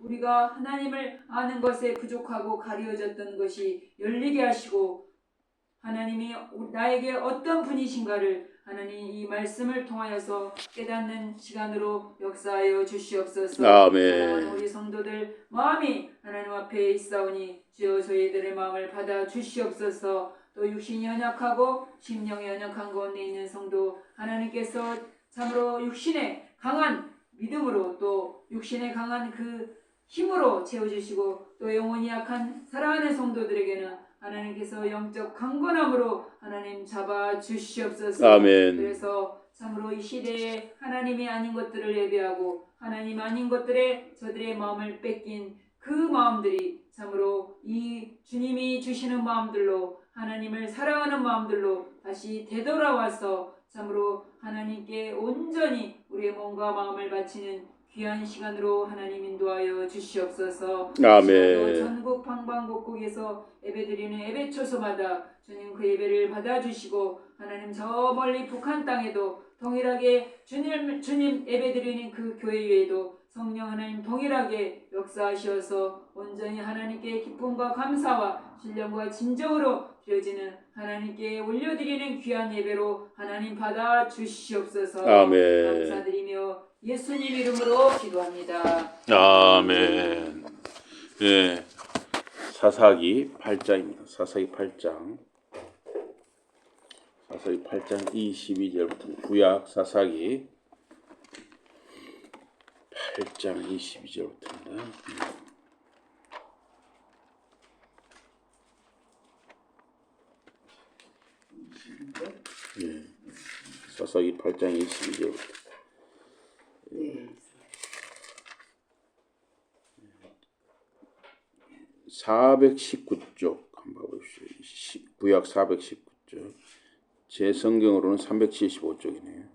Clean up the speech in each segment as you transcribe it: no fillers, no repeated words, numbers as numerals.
우리가 하나님을 아는 것에 부족하고 가려졌던 것이 열리게 하시고 하나님이 나에게 어떤 분이신가를 하나님 이 말씀을 통하여서 깨닫는 시간으로 역사하여 주시옵소서. 사랑하는 우리 성도들 마음이 하나님 앞에 있사오니 주여 저희들의 마음을 받아 주시옵소서. 또 육신이 연약하고 심령이 연약한 가운데 있는 성도 하나님께서 참으로 육신의 강한 믿음으로 또 육신의 강한 그 힘으로 채워주시고 또 영혼이 약한 사랑하는 성도들에게는 하나님께서 영적 강건함으로 하나님 잡아 주시옵소서. 아멘. 그래서 참으로 이 시대에 하나님이 아닌 것들을 예배하고 하나님 아닌 것들에 저들의 마음을 뺏긴 그 마음들이 참으로 이 주님이 주시는 마음들로 하나님을 사랑하는 마음들로 다시 되돌아와서 참으로 하나님께 온전히 우리의 몸과 마음을 바치는 귀한 시간으로 하나님 인도하여 주시옵소서. 아멘. 전국 방방곡곡에서 예배드리는 예배 초소마다 주님 그 예배를 받아주시고 하나님 저 멀리 북한 땅에도 동일하게 주님 예배드리는 그 교회 위에도 성령 하나님 동일하게 역사하셔서 온전히 하나님께 기쁨과 감사와 신령과 진정으로 드려지는 하나님께 올려드리는 귀한 예배로 하나님 받아 주시옵소서. 아멘. 감사드리며 예수님 이름으로 기도합니다. 아멘. 네, 사사기 8장입니다. 사사기 8장 22절부터 구약 사사기 8장 22절부터입니다. 네, 사사기 8장 22절부터. 네. 419쪽 한번 봐보십시오. 구약 419쪽. 제 성경으로는 375쪽이네요.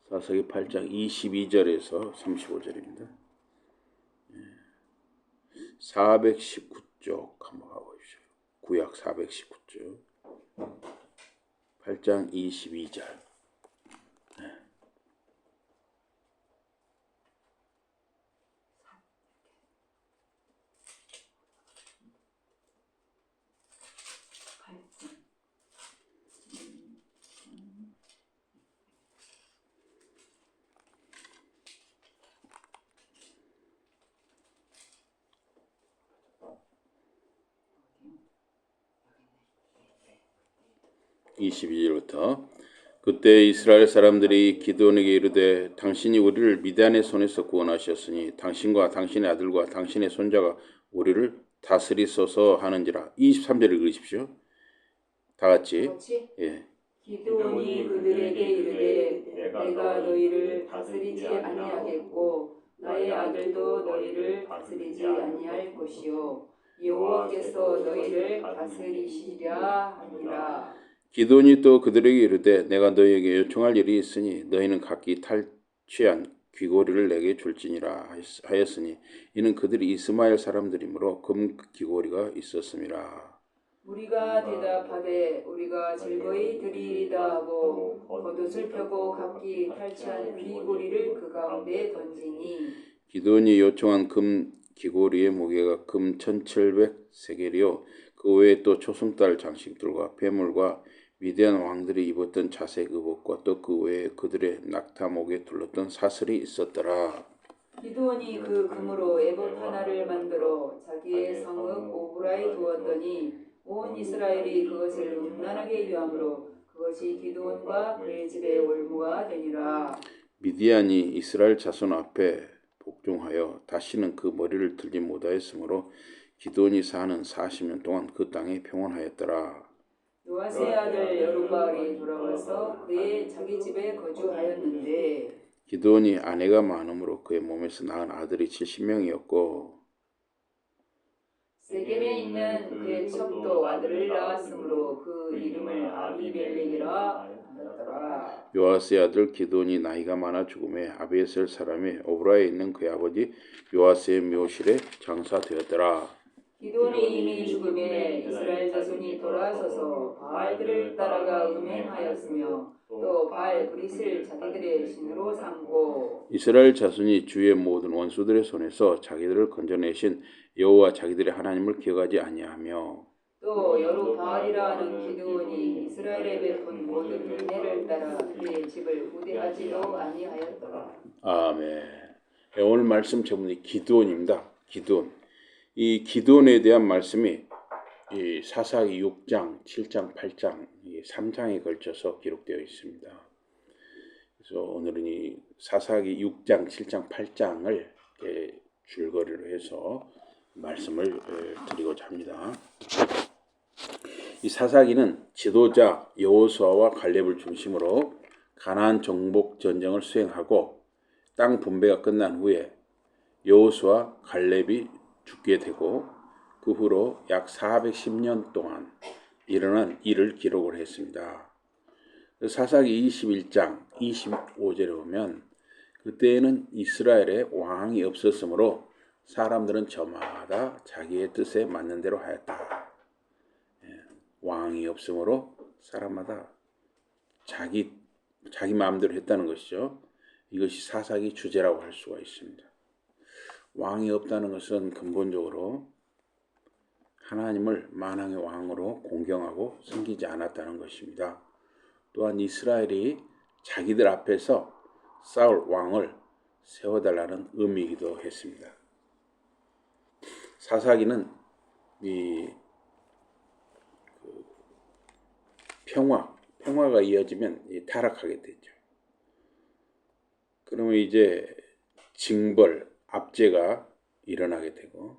사사기 8장 22절에서 35절입니다. 419쪽 한번 가보십시오. 구약 419쪽 8장 22절. 그때 이스라엘 사람들이 기드온에게 이르되 당신이 우리를 미디안의 손에서 구원하셨으니 당신과 당신의 아들과 당신의 손자가 우리를 다스리소서 하는지라. 23절 읽으십시오. 다 같이. 예. 기드온이 그들에게 이르되 내가 너희를 다스리지 아니하겠고 나의 아들도 너희를 다스리지 아니할 것이요 여호와께서 너희를 다스리시리라 하니라. 기드온이 또 그들에게 이르되 내가 너희에게 요청할 일이 있으니 너희는 각기 탈취한 귀고리를 내게 줄지니라 하였으니 이는 그들이 이스마엘 사람들이므로 금 귀고리가 있었음이라. 우리가 대답하되 우리가 즐거이 드리리다 하고 겉옷을 펴고 각기 탈취한 귀고리를 그 가운데 던지니 기드온이 요청한 금 귀고리의 무게가 금 1700세겔이요 그 외에 또 초승달 장식들과 폐물과 미디안 왕들이 입었던 자색 의복과 또 그 외에 그들의 낙타목에 둘렀던 사슬이 있었더라. 기드온이 그 금으로 에봇 하나를 만들어 자기의 성읍 오브라에 두었더니 온 이스라엘이 그것을 음란하게 여함으로 그것이 기드온과 그의 집의 올무가 되니라. 미디안이 이스라엘 자손 앞에 복종하여 다시는 그 머리를 들지 못하였으므로 기드온이 사는 40년 동안 그 땅에 평온하였더라. 요아스의 아들 여룹바알이 돌아와서 그의 자기 집에 거주하였는데 기드온이 아내가 많으므로 그의 몸에서 낳은 아들이 70명이었고 세겜에 있는 그의 첩도 아들을 낳았으므로 그 이름을 아비멜렉이라 하였더라. 요아스의 아들 기드온이 나이가 많아 죽음에 아비에셀 사람이 오브라에 있는 그의 아버지 요아스의 묘실에 장사되었더라. 기드온이 이미 죽음에 이스라엘 자손이 돌아서서 바알들을 따라가 음행하였으며 또 바알 브릿을 자기들의 신으로 삼고 이스라엘 자손이 주의 모든 원수들의 손에서 자기들을 건져내신 여호와 자기들의 하나님을 기억하지 아니하며 또 여루바알이라 하는 기드온이 이스라엘에 베푼 모든 은혜를 따라 그의 집을 우대하지도 아니하였더라. 아멘. 오늘 말씀 제목이 기드온입니다. 기드온. 이 기드온에 대한 말씀이 이 사사기 6장, 7장, 8장, 3장에 걸쳐서 기록되어 있습니다. 그래서 오늘은 이 사사기 6장, 7장, 8장을 줄거리로 해서 말씀을 드리고자 합니다. 이 사사기는 지도자 여호수아와 갈렙을 중심으로 가나안 정복 전쟁을 수행하고 땅 분배가 끝난 후에 여호수아 갈렙이 죽게 되고 그 후로 약 410년 동안 일어난 일을 기록을 했습니다. 사사기 21장 25절에 보면 그때에는 이스라엘에 왕이 없었으므로 사람들은 저마다 자기의 뜻에 맞는 대로 하였다. 왕이 없으므로 사람마다 자기 마음대로 했다는 것이죠. 이것이 사사기 주제라고 할 수가 있습니다. 왕이 없다는 것은 근본적으로 하나님을 만왕의 왕으로 공경하고 섬기지 않았다는 것입니다. 또한 이스라엘이 자기들 앞에서 싸울 왕을 세워달라는 의미이기도 했습니다. 사사기는 이 평화가 이어지면 타락하게 되죠. 그러면 이제 징벌, 압제가 일어나게 되고,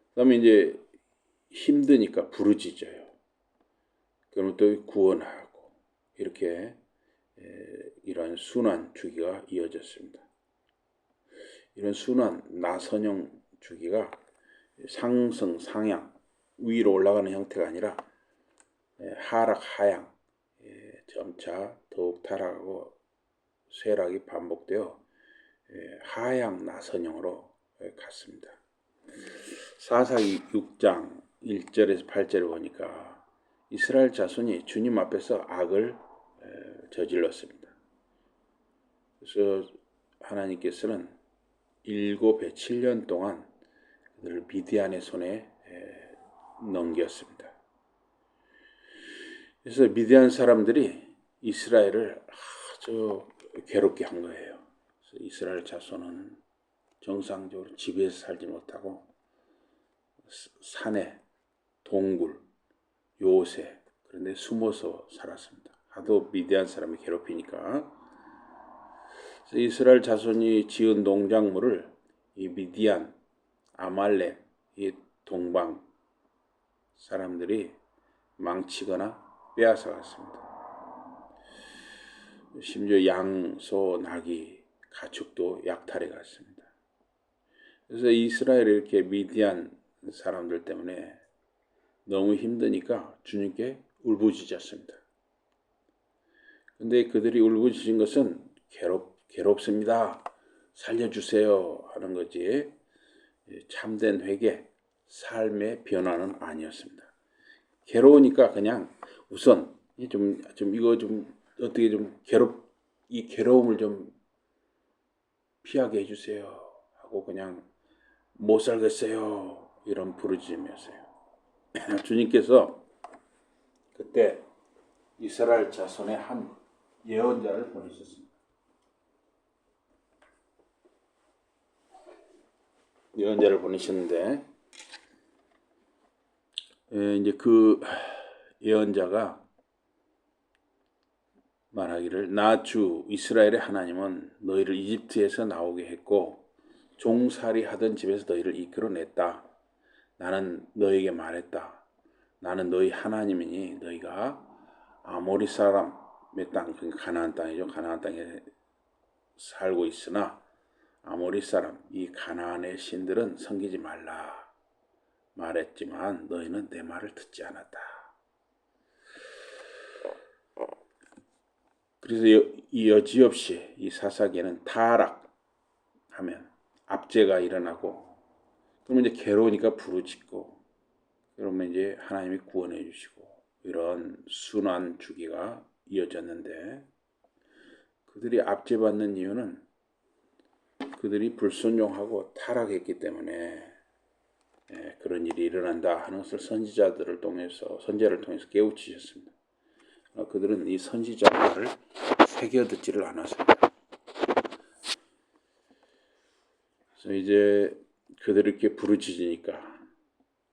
그다음에 이제 힘드니까 부르짖어요. 그러면 또 구원하고 이렇게 이러한 순환 주기가 이어졌습니다. 이런 순환 나선형 주기가 상승, 상향, 위로 올라가는 형태가 아니라 하락, 하향, 점차 더욱 타락하고 쇠락이 반복되어 하향 나선형으로 갔습니다. 사사기 6장 1절에서 8절을 보니까 이스라엘 자손이 주님 앞에서 악을 저질렀습니다. 그래서 하나님께서는 7년 동안 그들을 미디안의 손에 넘겼습니다. 그래서 미디안 사람들이 이스라엘을 아주 괴롭게 한 거예요. 그래서 이스라엘 자손은 정상적으로 집에서 살지 못하고 산에 동굴, 요새 그런 데 숨어서 살았습니다. 하도 미디안 사람이 괴롭히니까. 그래서 이스라엘 자손이 지은 농작물을 이 미디안, 아말렉, 이 동방 사람들이 망치거나 빼앗아 갔습니다. 심지어 양, 소, 나귀, 가축도 약탈해 갔습니다. 그래서 이스라엘이 이렇게 미디안 사람들 때문에 너무 힘드니까 주님께 울부짖었습니다. 근데 그들이 울부짖은 것은 괴롭습니다. 살려주세요 하는 거지 참된 회개, 삶의 변화는 아니었습니다. 괴로우니까 그냥 우선 좀 이거 좀 어떻게 좀 이 괴로움을 좀 피하게 해주세요 하고 그냥 못 살겠어요 이런 부르짖음이었어요. 주님께서 그때 이스라엘 자손의 한 예언자를 보내셨습니다. 예언자를 보내셨는데 이제 그 예언자가 말하기를 나 주 이스라엘의 하나님은 너희를 이집트에서 나오게 했고 종살이 하던 집에서 너희를 이끌어냈다. 나는 너희에게 말했다. 나는 너희 하나님이니 너희가 아모리 사람의 땅, 가나안 땅이죠. 가나안 땅에 살고 있으나 아모리 사람, 이 가나안의 신들은 섬기지 말라 말했지만 너희는 내 말을 듣지 않았다. 그래서 이 여지없이 이 사사기에는 타락하면 압제가 일어나고 그러면 이제 괴로우니까 부르짖고 그러면 이제 하나님이 구원해 주시고 이런 순환 주기가 이어졌는데 그들이 압제받는 이유는 그들이 불순종하고 타락했기 때문에 그런 일이 일어난다 하는 것을 선지자를 통해서 깨우치셨습니다. 그들은 이 선지자 말을 새겨 듣지를 않았습니다. 그래서 이제 그들이 이렇게 부르짖으니까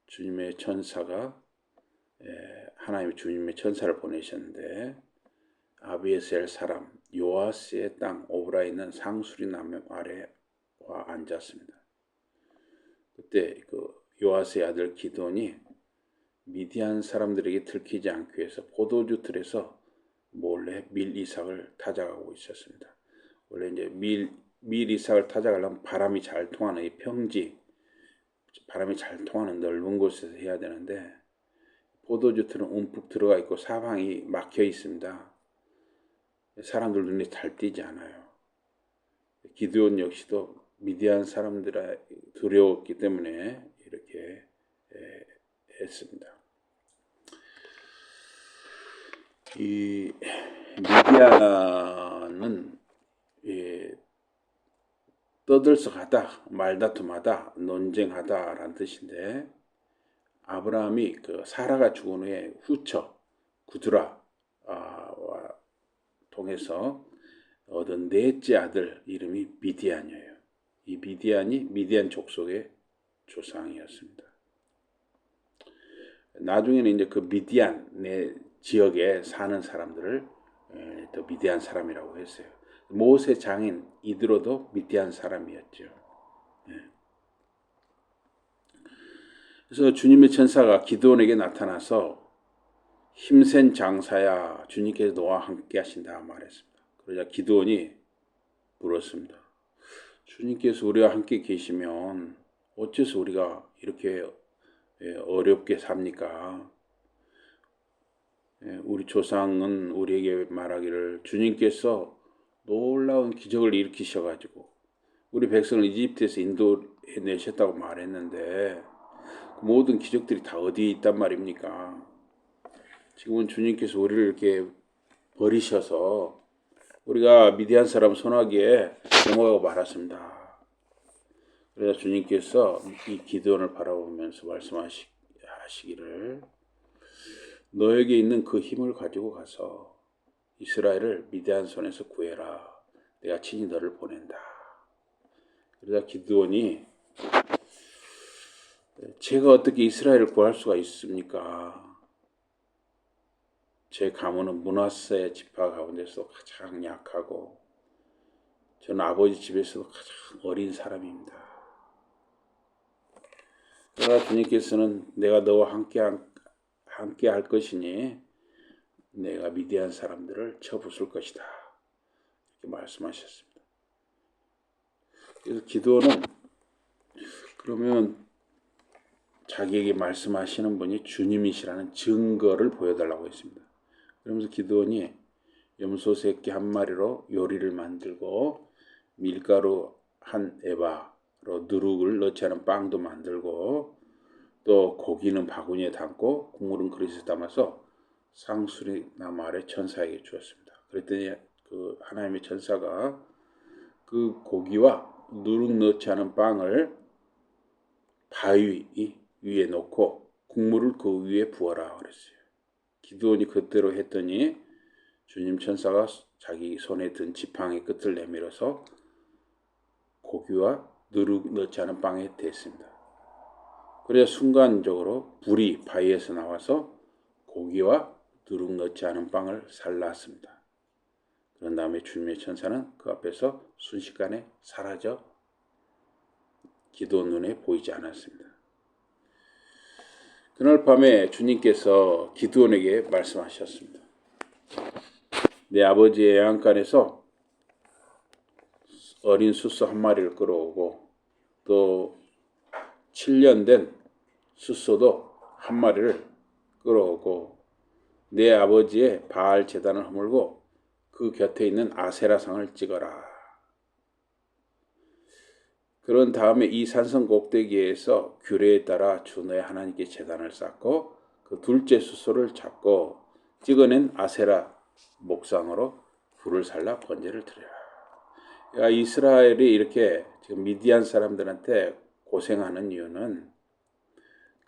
주님의 천사가 하나님이 주님의 천사를 보내셨는데 아비에셀 사람 요아스의 땅 오브라에 있는 상수리 나무 아래와 앉았습니다. 그때 그 요아스의 아들 기드온이 미디안 사람들에게 들키지 않기 위해서 포도주 틀에서 몰래 밀 이삭을 타작하고 있었습니다. 원래 이제 밀 이삭을 타작하려면 바람이 잘 통하는 이 평지, 바람이 잘 통하는 넓은 곳에서 해야 되는데 포도주 틀은 움푹 들어가 있고 사방이 막혀 있습니다. 사람들 눈에 잘 띄지 않아요. 기드온 역시도 미디안 사람들에 두려웠기 때문에 이렇게 했습니다. 이 미디안은 떠들썩하다, 말다툼하다, 논쟁하다라는 뜻인데 아브라함이 그 사라가 죽은 후에 후처 구드라와 통해서 얻은 넷째 아들 이름이 미디안이에요. 이 미디안이 미디안 족속의 조상이었습니다. 나중에는 이제 그 미디안 지역에 사는 사람들을 또 미디안 사람이라고 했어요. 모세 장인 이드로도 미디안 사람이었죠. 그래서 주님의 천사가 기드온에게 나타나서 힘센 장사야 주님께서 너와 함께 하신다 말했습니다. 그러자 기드온이 물었습니다. 주님께서 우리와 함께 계시면 어째서 우리가 이렇게 어렵게 삽니까? 우리 조상은 우리에게 말하기를 주님께서 놀라운 기적을 일으키셔가지고 우리 백성을 이집트에서 인도해 내셨다고 말했는데 그 모든 기적들이 다 어디에 있단 말입니까? 지금은 주님께서 우리를 이렇게 버리셔서 우리가 미디안 사람 손아귀에 넘어가고 말았습니다. 그래서 주님께서 이 기드온을 바라보면서 말씀하시기를 너에게 있는 그 힘을 가지고 가서 이스라엘을 미디안 손에서 구해라. 내가 친히 너를 보낸다. 그러자 기드온이 제가 어떻게 이스라엘을 구할 수가 있습니까? 제 가문은 므낫세 지파 가운데서 가장 약하고 저는 아버지 집에서도 가장 어린 사람입니다. 그러나 주님께서는 내가 너와 함께 할 것이니 내가 미디안 사람들을 쳐부술 것이다. 이렇게 말씀하셨습니다. 그래서 기드온은 그러면 자기에게 말씀하시는 분이 주님이시라는 증거를 보여달라고 했습니다. 그러면서 기드온이 염소 새끼 한 마리로 요리를 만들고 밀가루 한 에바로 누룩을 넣지 않은 빵도 만들고 또 고기는 바구니에 담고 국물은 그릇에 담아서 상수리 나무 아래 천사에게 주었습니다. 그랬더니 그 하나님의 천사가 그 고기와 누룩 넣지 않은 빵을 바위 위에 놓고 국물을 그 위에 부어라 그랬어요. 기드온이 그대로 했더니 주님 천사가 자기 손에 든 지팡이 끝을 내밀어서 고기와 누룩 넣지 않은 빵에 댔습니다. 그래서 순간적으로 불이 바위에서 나와서 고기와 누룩 넣지 않은 빵을 살랐습니다. 그런 다음에 주님의 천사는 그 앞에서 순식간에 사라져 기드온 눈에 보이지 않았습니다. 그날 밤에 주님께서 기드온에게 말씀하셨습니다. 내 아버지의 애양간에서 어린 숫소 한 마리를 끌어오고 또 7년 된 숫소도 한 마리를 끌어오고 내 아버지의 바알 제단을 허물고 그 곁에 있는 아세라상을 찍어라. 그런 다음에 이 산성 꼭대기에서 규례에 따라 주 너의 하나님께 제단을 쌓고 그 둘째 수소를 잡고 찍어낸 아세라 목상으로 불을 살라 번제를 드려라. 그러니까 이스라엘이 이렇게 지금 미디안 사람들한테 고생하는 이유는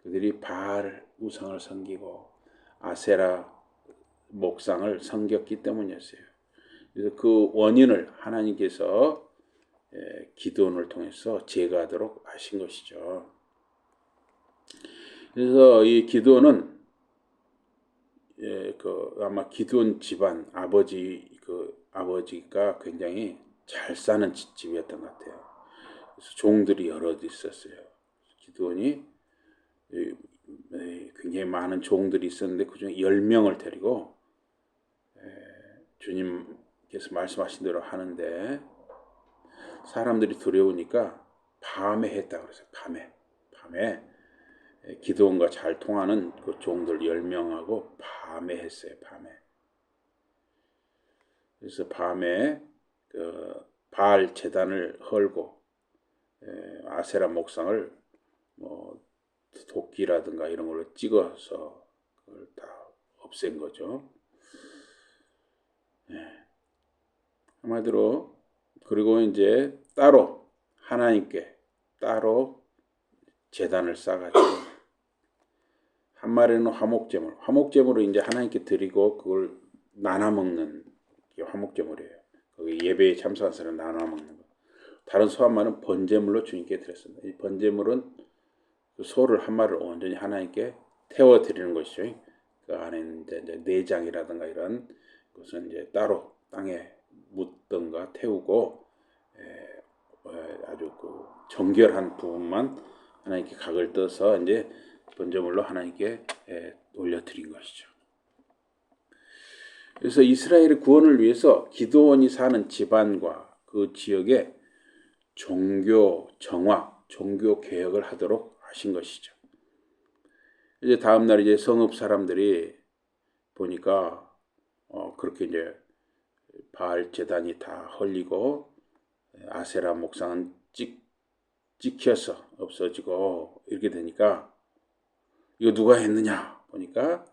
그들이 바알 우상을 섬기고 아세라 목상을 섬겼기 때문이었어요. 그래서 그 원인을 하나님께서 기드온을 통해서 제거하도록 하신 것이죠. 그래서 이 기드온은 아마 기드온 집안 아버지가 굉장히 잘 사는 집이었던 것 같아요. 그래서 종들이 여럿 있었어요. 기드온이 굉장히 많은 종들이 있었는데 그중에 10명을 데리고 주님께서 말씀하신 대로 하는데 사람들이 두려우니까 밤에 했다고 그랬어요. 밤에 기드온과 잘 통하는 그 종들 10명하고 밤에 했어요. 밤에. 그래서 밤에 그 바알 제단을 헐고 아세라 목상을 뭐 도끼라든가 이런 걸로 찍어서 그걸 다 없앤 거죠. 한마디로 그리고 이제 따로 하나님께 따로 제단을 쌓아가지고 한 마리는 화목제물을 이제 하나님께 드리고 그걸 나눠 먹는 게 화목제물이에요. 거기 예배에 참석한 사람 나눠 먹는 거. 다른 소 한 마리는 번제물로 주님께 드렸습니다. 이 번제물은 그 소를 한 마리를 온전히 하나님께 태워 드리는 것이죠. 그 안에 이제 내장이라든가 이런 것은 이제 따로 땅에 묻든가 태우고 아주 그 정결한 부분만 하나님께 각을 떠서 이제 번제물로 하나님께 올려드린 것이죠. 그래서 이스라엘의 구원을 위해서 기드온이 사는 집안과 그 지역에 종교 정화, 종교 개혁을 하도록 하신 것이죠. 이제 다음 날 이제 성읍 사람들이 보니까 그렇게 이제 바알 제단이 다 헐리고 아세라 목상은 찍혀서 없어지고 이렇게 되니까 이거 누가 했느냐 보니까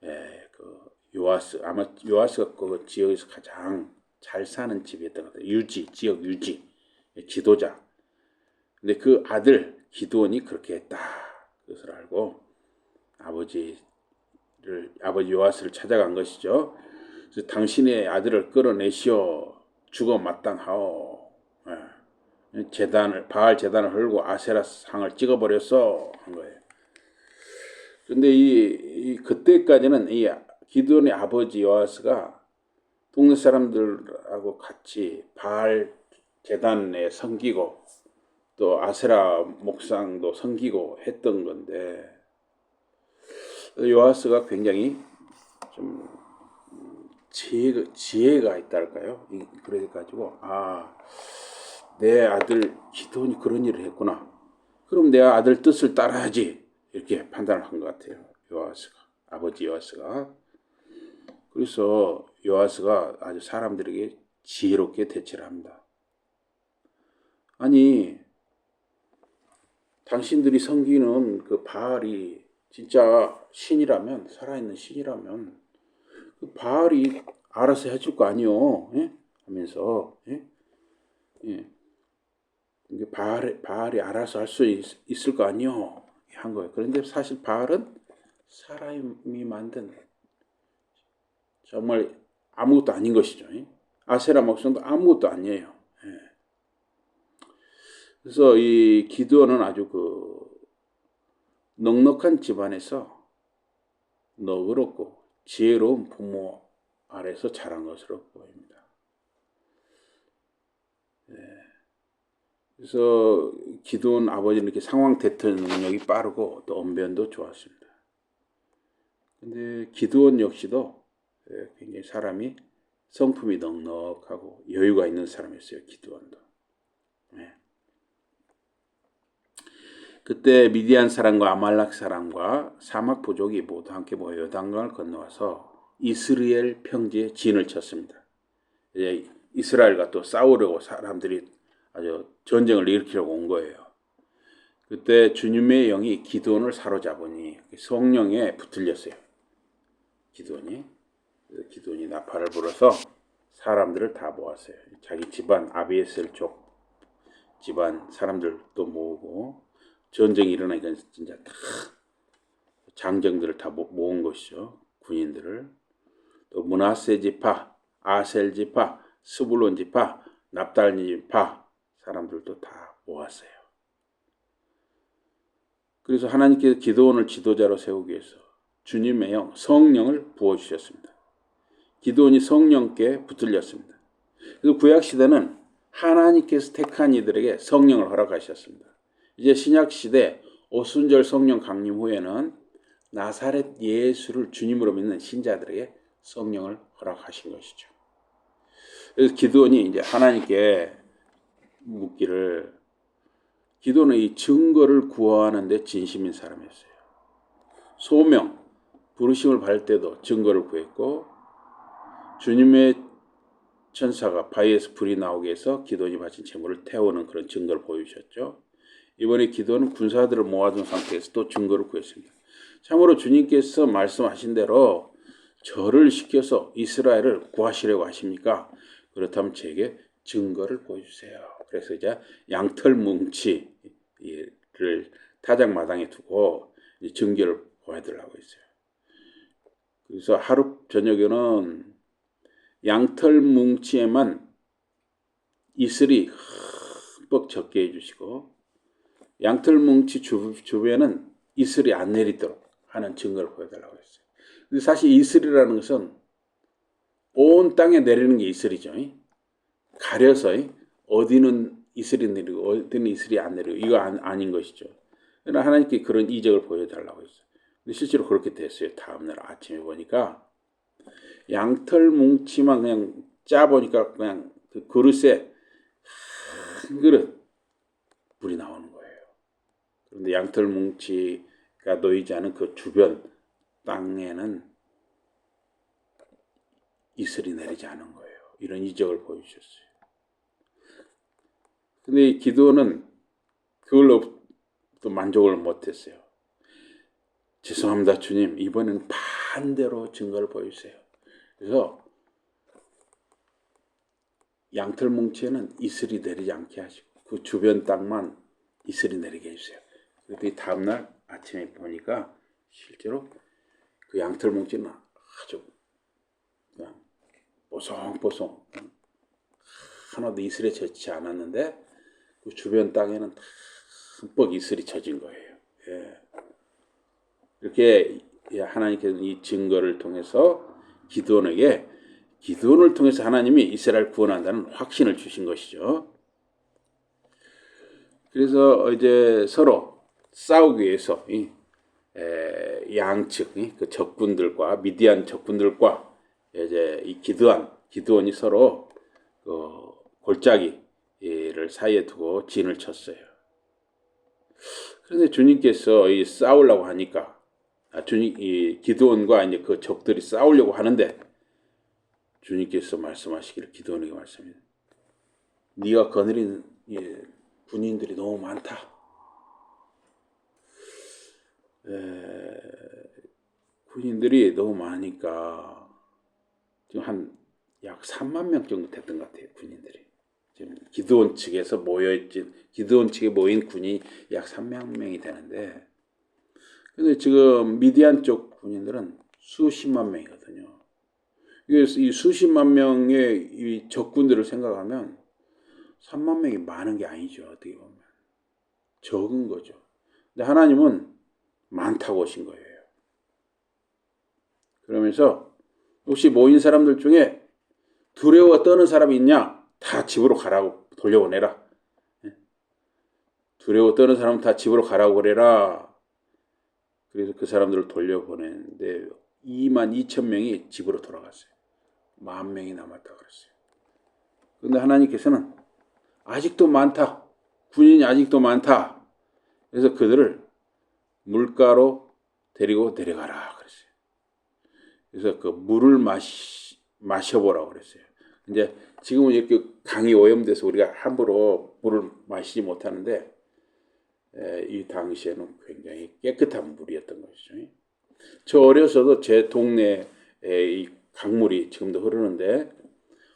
그 아마 요아스가 그 지역에서 가장 잘 사는 집이었던 것 같아요. 지역 유지 지도자. 근데 그 아들 기드온이 그렇게 했다. 그것을 알고 아버지 요아스를 찾아간 것이죠. 그래서 당신의 아들을 끌어내시오. 죽어 마땅하오. 바알 제단을 헐고 아세라 상을 찍어버렸어 한 거예요. 그런데 그때까지는 이 기드온의 아버지 요아스가 동네 사람들하고 같이 바알 제단에 섬기고 또 아세라 목상도 섬기고 했던 건데 요아스가 굉장히 좀 지혜가 있달까요? 그래가지고 내 아들 기드온이 그런 일을 했구나. 그럼 내 아들 뜻을 따라야지. 이렇게 판단을 한 것 같아요. 아버지 요아스가. 그래서 요아스가 아주 사람들에게 지혜롭게 대처를 합니다. 아니, 당신들이 섬기는 그 바알이 진짜 신이라면, 살아있는 신이라면 그 바알이 알아서 해줄 거 아니요? 예? 하면서 바알이 알아서 할 수 있을 거 아니요? 한 거예요. 그런데 사실 바알은 사람이 만든 정말 아무것도 아닌 것이죠. 아세라 목상도 아무것도 아니에요. 그래서 이 기드온은 아주 그 넉넉한 집안에서 너그럽고 지혜로운 부모 아래서 자란 것으로 보입니다. 그래서 기드온 아버지는 이렇게 상황 대처 능력이 빠르고 또 언변도 좋았습니다. 근데 기드온 역시도 굉장히 사람이 성품이 넉넉하고 여유가 있는 사람이었어요. 기드온도. 그때 미디안 사람과 아말렉 사람과 사막 부족이 모두 함께 모여 요단강을 건너와서 이스라엘 평지에 진을 쳤습니다. 이제 이스라엘과 또 싸우려고 사람들이 아주 전쟁을 일으키려고 온 거예요. 그때 주님의 영이 기드온을 사로잡으니 성령에 붙들렸어요. 기드온이 나팔을 불어서 사람들을 다 모았어요. 자기 집안 아비에셀족 집안 사람들도 모으고 전쟁이 일어나니까 진짜 다 장정들을 다 모은 것이죠. 군인들을. 또 므낫세 지파, 아셀 지파, 스불론 지파, 납달리 지파 사람들도 다 모았어요. 그래서 하나님께서 기드온을 지도자로 세우기 위해서 주님의 영, 성령을 부어주셨습니다. 기드온이 성령께 붙들렸습니다. 그래서 구약시대는 하나님께서 택한 이들에게 성령을 허락하셨습니다. 이제 신약시대 오순절 성령 강림 후에는 나사렛 예수를 주님으로 믿는 신자들에게 성령을 허락하신 것이죠. 그래서 기드온이 이제 하나님께 묻기를, 기도는 이 증거를 구하는 데 진심인 사람이었어요. 소명, 부르심을 받을 때도 증거를 구했고 주님의 천사가 바위에서 불이 나오게 해서 기도원이 바친 제물을 태우는 그런 증거를 보여주셨죠. 이번에 기도는 군사들을 모아둔 상태에서 또 증거를 구했습니다. 참으로 주님께서 말씀하신 대로 저를 시켜서 이스라엘을 구하시려고 하십니까? 그렇다면 제게 증거를 보여주세요. 그래서 이제 양털 뭉치를 타작마당에 두고 증거를 보여드리려고 했어요. 그래서 하루 저녁에는 양털 뭉치에만 이슬이 흠뻑 적게 해주시고 양털 뭉치 주변에는 이슬이 안 내리도록 하는 증거를 보여달라고 했어요. 근데 사실 이슬이라는 것은 온 땅에 내리는 게 이슬이죠. 가려서 어디는 이슬이 내리고 어디는 이슬이 안 내리고 이거 아닌 것이죠. 그러나 하나님께 그런 이적을 보여달라고 했어요. 근데 실제로 그렇게 됐어요. 다음날 아침에 보니까 양털 뭉치만 그냥 짜보니까 그냥 그 그릇에 한 그릇 불이 나오는 거예요. 그런데 양털 뭉치가 놓이지 않은 그 주변 땅에는 이슬이 내리지 않은 거예요. 이런 이적을 보여주셨어요. 근데 이 기도는 그걸로 또 만족을 못했어요. 죄송합니다, 주님. 이번에는 반대로 증거를 보여주세요. 그래서 양털 뭉치에는 이슬이 내리지 않게 하시고 그 주변 땅만 이슬이 내리게 해주세요. 그랬더니 다음날 아침에 보니까 실제로 그 양털 뭉치는 아주 그냥 뽀송뽀송 하나도 이슬에 젖지 않았는데 그 주변 땅에는 다 흠뻑 이슬이 젖은 거예요. 예. 이렇게 하나님께서 이 증거를 통해서 기드온을 통해서 하나님이 이스라엘 구원한다는 확신을 주신 것이죠. 그래서 이제 서로 싸우기 위해서 양측 그 적군들과 미디안 적군들과 이제 이 기드온이 서로 그 골짜기를 사이에 두고 진을 쳤어요. 그런데 주님께서 싸우려고 하니까 이 기드온과 이제 그 적들이 싸우려고 하는데 주님께서 말씀하시기를 기드온에게 말씀합니다. 네가 거느린 군인들이 너무 많다. 군인들이 너무 많으니까 지금 약 3만 명 정도 됐던 것 같아요. 군인들이. 지금 기드온 측에서 기드온 측에 모인 군이 약 3만 명이 되는데 근데 지금 미디안 쪽 군인들은 수십만 명이거든요. 이 수십만 명의 이 적군들을 생각하면 3만 명이 많은 게 아니죠. 어떻게 보면. 적은 거죠. 근데 하나님은 많다고 하신 거예요. 그러면서 혹시 모인 사람들 중에 두려워 떠는 사람이 있냐? 다 집으로 가라고 돌려보내라. 두려워 떠는 사람은 다 집으로 가라고 그래라. 그래서 그 사람들을 돌려보내는데 2만 2천 명이 집으로 돌아갔어요. 10,000명이 남았다 그랬어요. 그런데 하나님께서는 아직도 많다. 군인이 아직도 많다. 그래서 그들을 물가로 데리고 내려가라 그랬어요. 그래서 그 물을 마셔보라고 그랬어요. 이제 지금은 이렇게 강이 오염돼서 우리가 함부로 물을 마시지 못하는데 이 당시에는 굉장히 깨끗한 물이었던 것이죠. 저 어려서도 제 동네에 이 강물이 지금도 흐르는데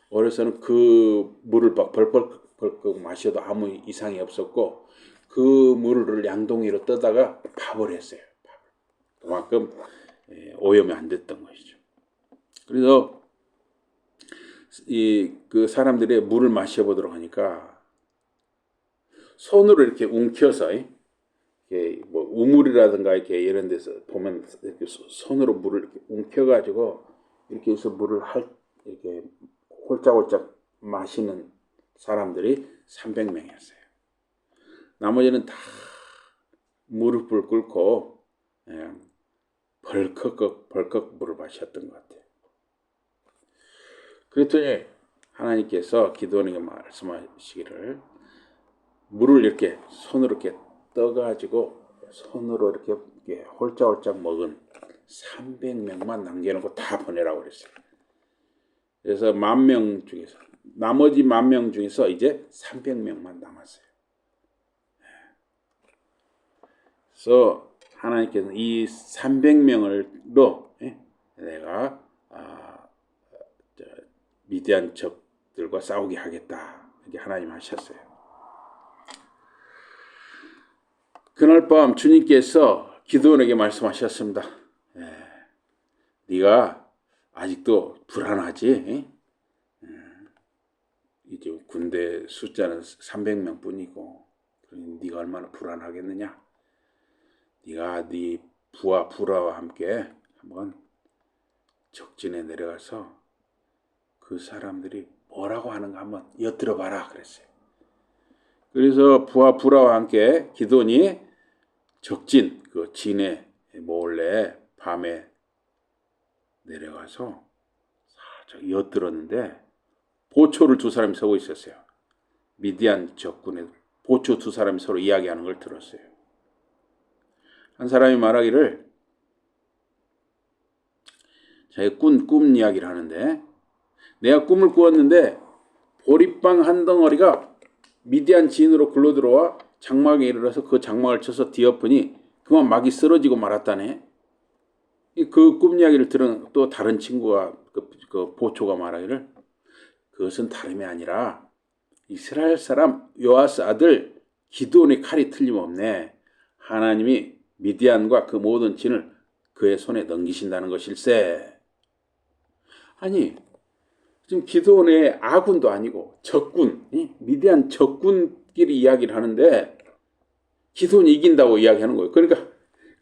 어려서는 그 물을 막 벌컥 마셔도 아무 이상이 없었고 그 물을 양동이로 떠다가 밥을 했어요. 그만큼 오염이 안 됐던 것이죠. 그래서 그 사람들이 물을 마셔보도록 하니까 손으로 이렇게 움켜서 이렇게 뭐 우물이라든가 이렇게 이런 데서 보면 이렇게 손으로 물을 이렇게 움켜가지고 이렇게 해서 물을 이렇게 홀짝홀짝 마시는 사람들이 300명이었어요. 나머지는 다 무릎을 꿇고 벌컥 물을 마셨던 것 같아요. 그랬더니 하나님께서 기도원에게 말씀하시기를 물을 이렇게 손으로 이렇게 떠가지고 손으로 이렇게 홀짝홀짝 먹은 300명만 남겨놓고 다 보내라고 그랬어요. 그래서 10,000명 중에서 나머지 10,000명 중에서 이제 300명만 남았어요. 그래서 하나님께서는 이 300명을로 내가 미디안 적들과 싸우게 하겠다 이렇게 하나님 하셨어요. 그날 밤 주님께서 기드온에게 말씀하셨습니다. 네가 아직도 불안하지? 이제 군대 숫자는 300명 뿐이고 네가 얼마나 불안하겠느냐? 네가 네 부하 부라와 함께 한번 적진에 내려가서 그 사람들이 뭐라고 하는가 한번 엿들어 봐라 그랬어요. 그래서 부하 부라와 함께 기드온이 적진 그 진에 몰래 밤에 내려가서 살짝 엿들었는데 보초를 두 사람이 서고 있었어요. 미디안 적군에 보초 두 사람이 서로 이야기하는 걸 들었어요. 한 사람이 말하기를 자기 꿈 이야기를 하는데 내가 꿈을 꾸었는데 보리빵 한 덩어리가 미디안 진으로 굴러들어와 장막에 이르러서 그 장막을 쳐서 뒤엎으니 그만 막이 쓰러지고 말았다네. 그 꿈 이야기를 들은 또 다른 친구가 그 보초가 말하기를 그것은 다름이 아니라 이스라엘 사람 요아스 아들 기드온의 칼이 틀림없네. 하나님이 미디안과 그 모든 진을 그의 손에 넘기신다는 것일세. 아니 지금 기드온의 아군도 아니고 적군, 미디안 적군끼리 이야기를 하는데 기드온이 이긴다고 이야기하는 거예요. 그러니까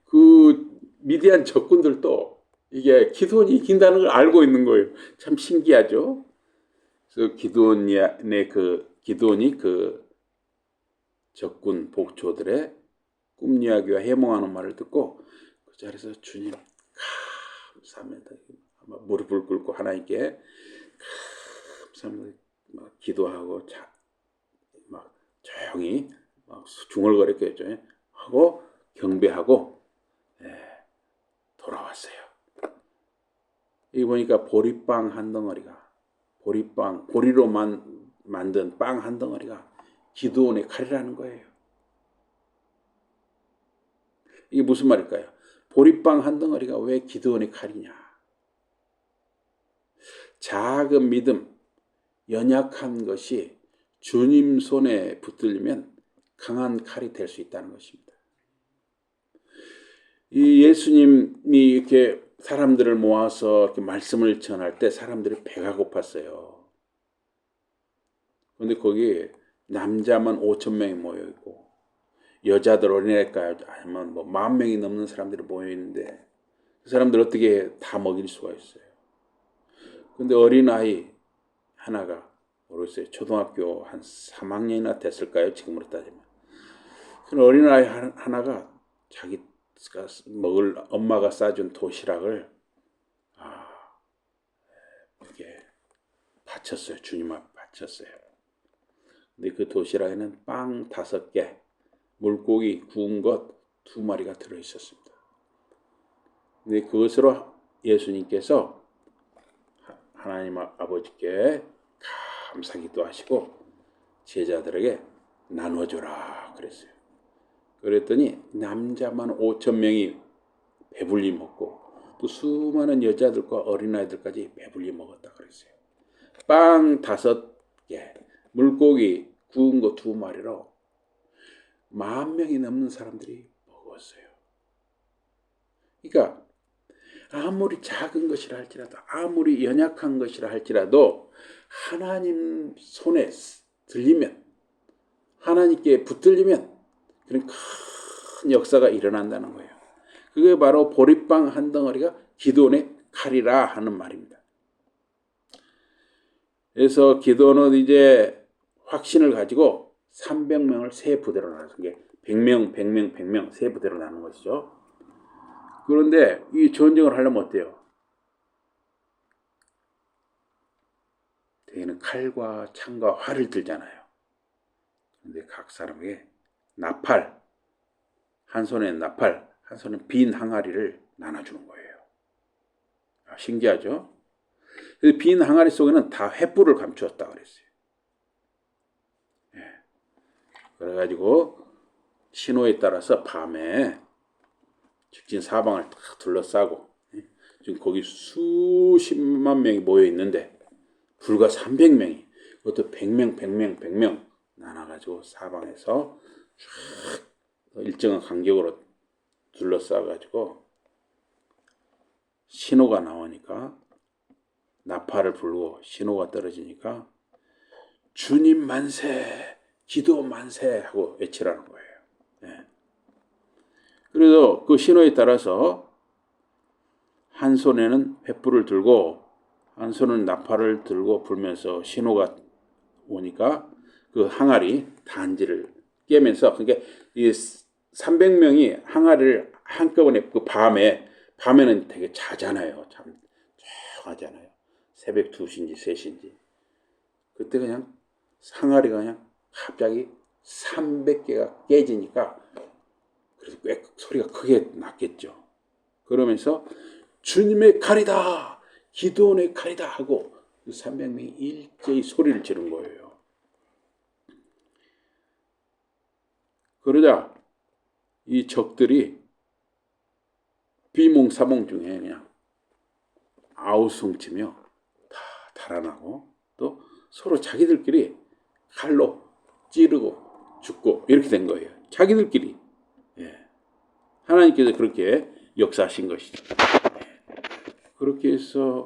그 미디안 적군들도 이게 기드온이 이긴다는 걸 알고 있는 거예요. 참 신기하죠. 그래서 기드온이 그 적군 복초들의 꿈 이야기와 해몽하는 말을 듣고 그 자리에서 주님 감사합니다. 무릎을 꿇고 하나님께 감사합니다. 막 기도하고 막 조용히 막 중얼거렸겠죠. 하고 경배하고 돌아왔어요. 여기 보니까 보리빵 한 덩어리가 보리로 만든 빵 한 덩어리가 기드온의 칼이라는 거예요. 이게 무슨 말일까요? 보리빵 한 덩어리가 왜 기드온의 칼이냐? 작은 믿음, 연약한 것이 주님 손에 붙들리면 강한 칼이 될 수 있다는 것입니다. 이 예수님이 이렇게 사람들을 모아서 이렇게 말씀을 전할 때 사람들이 배가 고팠어요. 그런데 거기 남자만 5,000명이 모여 있고 여자들 어린애까지 아니면 뭐 10,000명이 넘는 사람들이 모여 있는데 그 사람들 어떻게 다 먹일 수가 있어요? 근데 어린아이 하나가 모르겠어요. 초등학교 한 3학년이나 됐을까요? 지금으로 따지면. 그 어린아이 하나가 자기가 먹을 엄마가 싸준 도시락을 이렇게 바쳤어요. 주님 앞에 바쳤어요. 근데 그 도시락에는 빵 5개, 물고기 구운 것 2마리가 들어있었습니다. 근데 그것으로 예수님께서 하나님 아버지께 감사기도 하시고 제자들에게 나눠줘라 그랬어요. 그랬더니 남자만 5천 명이 배불리 먹고 또 수많은 여자들과 어린아이들까지 배불리 먹었다 그랬어요. 빵 5개, 물고기 구운 거 2마리로 10,000명이 넘는 사람들이 먹었어요. 그러니까 아무리 작은 것이라 할지라도 아무리 연약한 것이라 할지라도 하나님 손에 들리면 하나님께 붙들리면 그런 큰 역사가 일어난다는 거예요. 그게 바로 보리빵 한 덩어리가 기드온의 칼이라 하는 말입니다. 그래서 기드온은 이제 확신을 가지고 300명을 세 부대로 나눠서 이게 100명, 100명, 100명 세 부대로 나눈 것이죠. 그런데 이 전쟁을 하려면 어때요? 대개는 칼과 창과 활을 들잖아요. 근데 각 사람에게 나팔, 한 손에 나팔, 한 손에 빈 항아리를 나눠주는 거예요. 신기하죠? 빈 항아리 속에는 다 횃불을 감추었다 그랬어요. 그래가지고 신호에 따라서 밤에 직진 사방을 다 둘러싸고 지금 거기 수십만 명이 모여 있는데 불과 300명이 그것도 100명, 100명, 100명 나눠가지고 사방에서 일정한 간격으로 둘러싸가지고 신호가 나오니까 나팔을 불고 신호가 떨어지니까 주님 만세, 기도 만세 하고 외치라는 거예요. 네. 그래서 그 신호에 따라서 한 손에는 횃불을 들고 한 손은 나팔을 들고 불면서 신호가 오니까 그 항아리 단지를 깨면서 그러니까 이 300명이 항아리를 한꺼번에 그 밤에는 되게 자잖아요. 참 조용하잖아요. 새벽 2시인지 3시인지 그때 그냥 항아리가 그냥 갑자기 300개가 깨지니까 그래서 꽤 소리가 크게 났겠죠. 그러면서 주님의 칼이다, 기드온의 칼이다 하고 300명이 일제히 소리를 지른 거예요. 그러자 이 적들이 비몽사몽 중에 그냥 아우성치며 다 달아나고 또 서로 자기들끼리 칼로 찌르고 죽고 이렇게 된 거예요. 자기들끼리. 예. 하나님께서 그렇게 역사하신 것이죠. 예. 그렇게 해서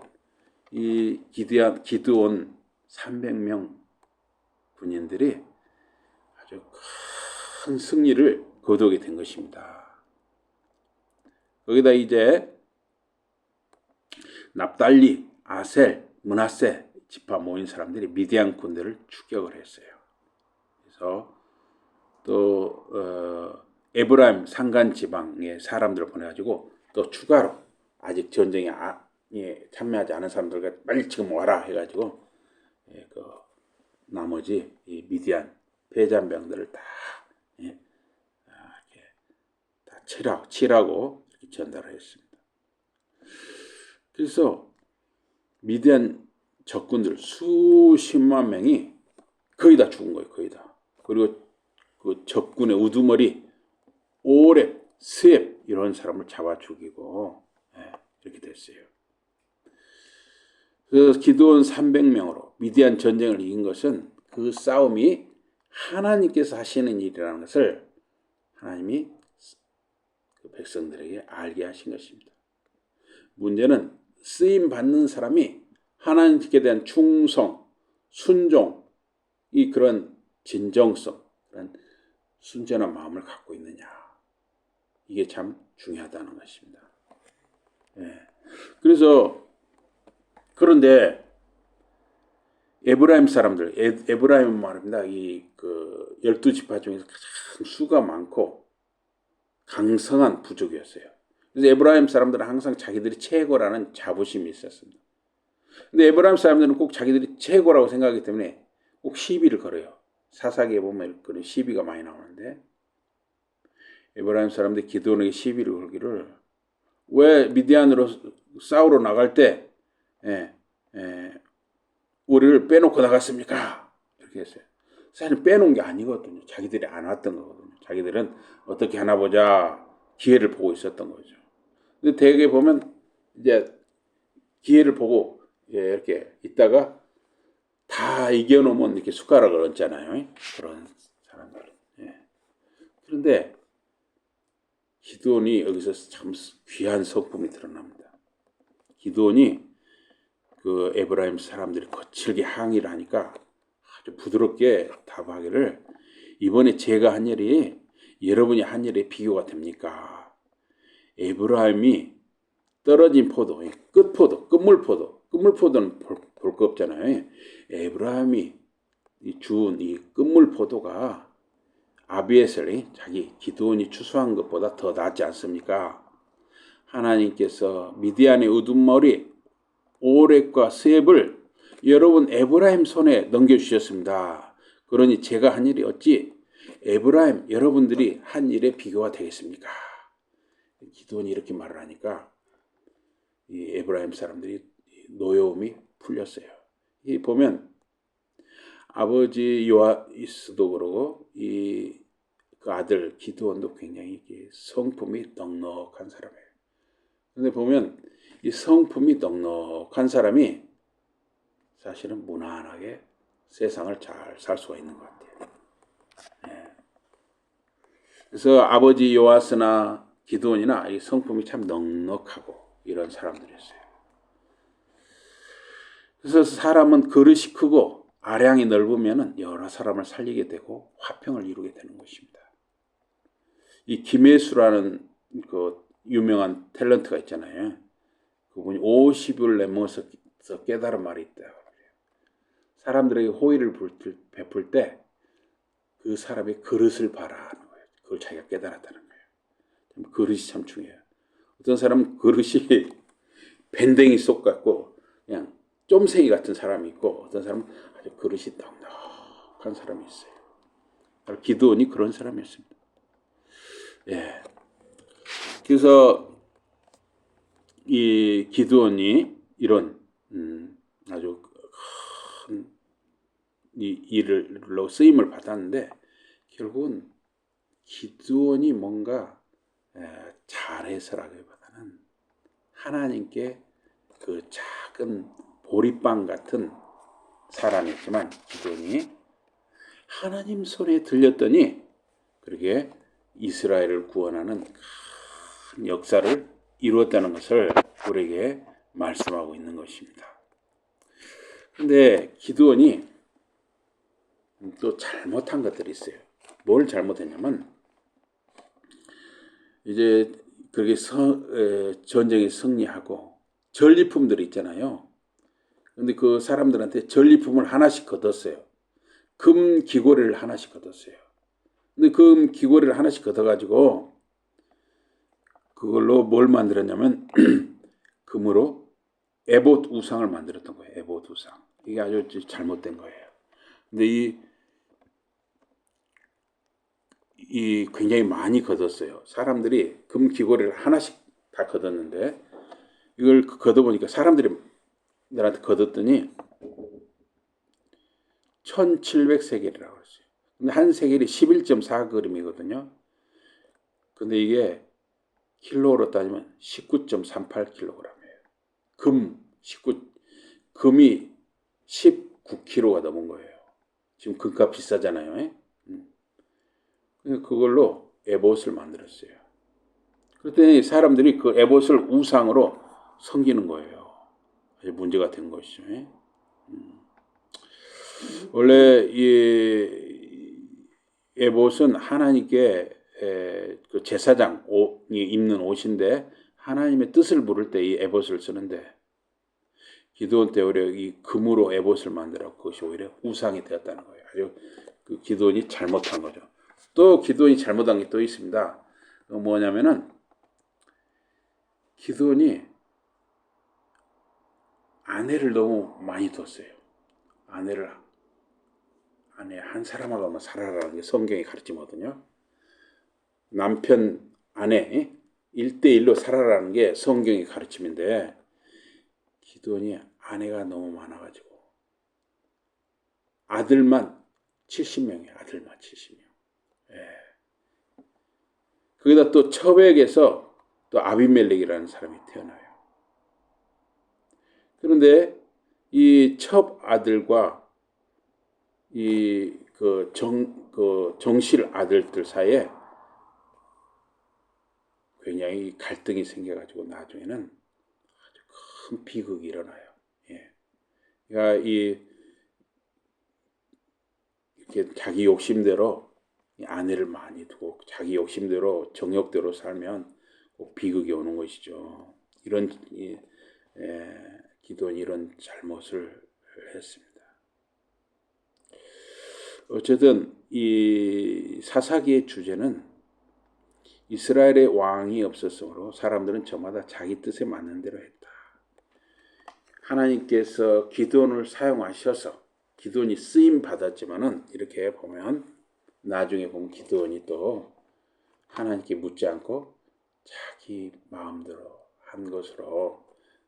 이 기드온 300명 군인들이 아주 큰 승리를 거두게 된 것입니다. 거기다 이제 납달리, 아셀, 므낫세 지파 모인 사람들이 미디안 군대를 추격을 했어요. 그래서 또 에브라임 산간 지방의 사람들을 보내가지고 또 추가로 아직 전쟁에 참여하지 않은 사람들과 빨리 지금 와라 해가지고 그 나머지 이 미디안 패잔병들을 다 이렇게 다 치라고 이렇게 전달을 했습니다. 그래서 미디안 적군들 수십만 명이 거의 다 죽은 거예요. 거의 다. 그리고 그 적군의 우두머리 오렙, 스앱 이런 사람을 잡아 죽이고 이렇게 됐어요. 그래서 기드온 300명으로 미디안 전쟁을 이긴 것은 그 싸움이 하나님께서 하시는 일이라는 것을 하나님이 그 백성들에게 알게 하신 것입니다. 문제는 쓰임 받는 사람이 하나님께 대한 충성, 순종, 이 그런 진정성, 그런 순전한 마음을 갖고 있느냐. 이게 참 중요하다는 것입니다. 예. 그래서 그런데 에브라임 사람들, 에브라임은 말입니다. 이 그 12지파 중에서 가장 수가 많고 강성한 부족이었어요. 그래서 에브라임 사람들은 항상 자기들이 최고라는 자부심이 있었습니다. 근데 에브라임 사람들은 꼭 자기들이 최고라고 생각하기 때문에 꼭 시비를 걸어요. 사사기에 보면 그런 시비가 많이 나오는데 에브라임 사람들이 기드온에게 시비를 걸기를 왜 미디안으로 싸우러 나갈 때 우리를 빼놓고 나갔습니까? 이렇게 했어요. 사실 빼놓은 게 아니거든요. 자기들이 안 왔던 거거든요. 자기들은 어떻게 하나 보자 기회를 보고 있었던 거죠. 근데 대개 보면 이제 기회를 보고 이렇게 있다가 다 이겨놓으면 이렇게 숟가락을 얹잖아요. 그런 사람들. 예. 그런데 기드온이 여기서 참 귀한 성품이 드러납니다. 기드온이 그 에브라임 사람들이 거칠게 항의를 하니까 아주 부드럽게 답하기를 이번에 제가 한 일이 여러분이 한 일에 비교가 됩니까? 에브라임이 떨어진 포도, 끝포도, 끝물포도는 볼 거 없잖아요. 에브라임이 주운 이 끝물포도가 아비에셀이 자기 기드온이 추수한 것보다 더 낫지 않습니까? 하나님께서 미디안의 우두머리 오렉과 스앱을 여러분 에브라임 손에 넘겨주셨습니다. 그러니 제가 한 일이 어찌 에브라임 여러분들이 한 일에 비교가 되겠습니까? 기드온이 이렇게 말을 하니까 이 에브라임 사람들이 노여움이 풀렸어요. 이 보면 아버지 요아스도 그러고 그 아들 기드온도 굉장히 성품이 넉넉한 사람이에요. 근데 보면 이 성품이 넉넉한 사람이 사실은 무난하게 세상을 잘 살 수가 있는 것 같아요. 네. 그래서 아버지 요아스나 기드온이나 이 성품이 참 넉넉하고 이런 사람들이었어요. 그래서 사람은 그릇이 크고 아량이 넓으면 여러 사람을 살리게 되고 화평을 이루게 되는 것입니다. 이 김혜수라는 그 유명한 탤런트가 있잖아요. 그분이 50을 내모서 깨달은 말이 있다. 사람들에게 호의를 베풀 때 그 사람의 그릇을 봐라는 거예요. 그걸 자기가 깨달았다는 거예요. 그릇이 참 중요해요. 어떤 사람은 그릇이 밴댕이 속 같고 그냥 쫌생이 같은 사람이 있고 어떤 사람은 아주 그릇이 넉넉한 사람이 있어요. 기드온이 그런 사람이었습니다. 예. 그래서 이 기드온이 이런 아주 큰 이 일로 쓰임을 받았는데 결국은 기드온이 뭔가 잘해서라기보다는 하나님께 그 작은 보리빵 같은 사람이었지만 기드온이 하나님 손에 들렸더니 그렇게 이스라엘을 구원하는 큰 역사를 이루었다는 것을 우리에게 말씀하고 있는 것입니다. 그런데 기드온이 또 잘못한 것들이 있어요. 뭘 잘못했냐면 이제 그렇게 전쟁에 승리하고 전리품들이 있잖아요. 근데 그 사람들한테 전리품을 하나씩 거뒀어요. 금 귀고리를 하나씩 거뒀어요. 근데 금 귀고리를 하나씩 걷어가지고 그걸로 뭘 만들었냐면 금으로 에봇 우상을 만들었던 거예요. 에봇 우상. 이게 아주 잘못된 거예요. 근데 이 굉장히 많이 걷었어요. 사람들이 금 귀고리를 하나씩 다 걷었는데 이걸 걷어보니까 사람들이 나한테 걷었더니 1700세겔이라고 했어요. 근데 한 세겔이 11.4g이거든요. 근데 이게 킬로로 따지면 19.38kg이에요. 금이 19kg가 넘은 거예요. 지금 금값 비싸잖아요. 그걸로 에봇을 만들었어요. 그랬더니 사람들이 그 에봇을 우상으로 섬기는 거예요. 문제가 된 것이죠. 원래 이 에봇은 하나님께 그 제사장이 입는 옷인데 하나님의 뜻을 물을 때 이 에봇을 쓰는데 기드온 때 오히려 이 금으로 에봇을 만들어 그것이 오히려 우상이 되었다는 거예요. 아주 그 기드온이 잘못한 거죠. 또 기드온이 잘못한 게 또 있습니다. 뭐냐면은 기드온이 아내를 너무 많이 뒀어요. 아내 한 사람하고만 살아라는 게 성경이 가르치거든요. 남편 아내 1대1로 살아라는 게 성경의 가르침인데 기드온이 아내가 너무 많아가지고 아들만 70명이에요. 아들만 70명. 예. 거기다 또 첩액에서 또 아비멜렉이라는 사람이 태어나요. 그런데 이 첩 아들과 이 정실 아들들 사이에 굉장히 갈등이 생겨가지고 나중에는 아주 큰 비극이 일어나요. 예. 그러니까 이렇게 자기 욕심대로 아내를 많이 두고 자기 욕심대로 정욕대로 살면 꼭 비극이 오는 것이죠. 기도는 이런 잘못을 했습니다. 어쨌든 이 사사기의 주제는 이스라엘의 왕이 없었으므로 사람들은 저마다 자기 뜻에 맞는 대로 했다. 하나님께서 기드온을 사용하셔서 기드온이 쓰임 받았지만은 이렇게 보면 나중에 보면 기드온이 또 하나님께 묻지 않고 자기 마음대로 한 것으로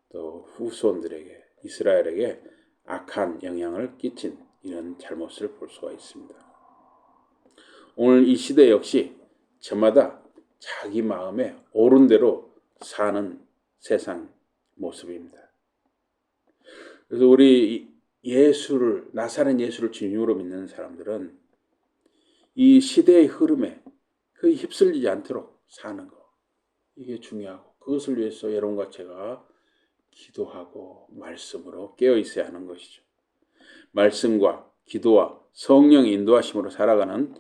또 후손들에게 이스라엘에게 악한 영향을 끼친 이런 잘못을 볼 수가 있습니다. 오늘 이 시대 역시 저마다 자기 마음에 옳은 대로 사는 세상 모습입니다. 그래서 우리 나사렛 예수를 주님으로 믿는 사람들은 이 시대의 흐름에 휩쓸리지 않도록 사는 거, 이게 중요하고, 그것을 위해서 여러분과 제가 기도하고 말씀으로 깨어 있어야 하는 것이죠. 말씀과 기도와 성령의 인도하심으로 살아가는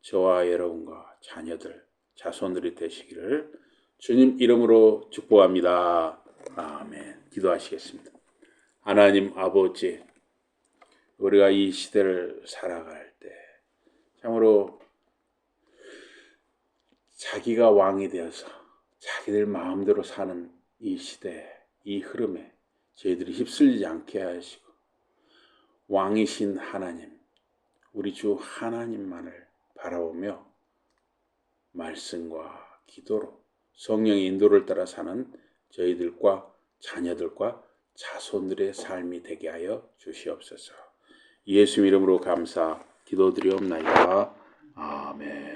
저와 여러분과 자녀들, 자손들이 되시기를 주님 이름으로 축복합니다. 아멘. 기도하시겠습니다. 하나님 아버지, 우리가 이 시대를 살아갈 때 참으로 자기가 왕이 되어서 자기들 마음대로 사는 이 시대, 이 흐름에 저희들이 휩쓸리지 않게 하시고 왕이신 하나님, 우리 주 하나님만을 바라보며 말씀과 기도로 성령의 인도를 따라 사는 저희들과 자녀들과 자손들의 삶이 되게 하여 주시옵소서. 예수 이름으로 감사 기도드리옵나이다. 아멘.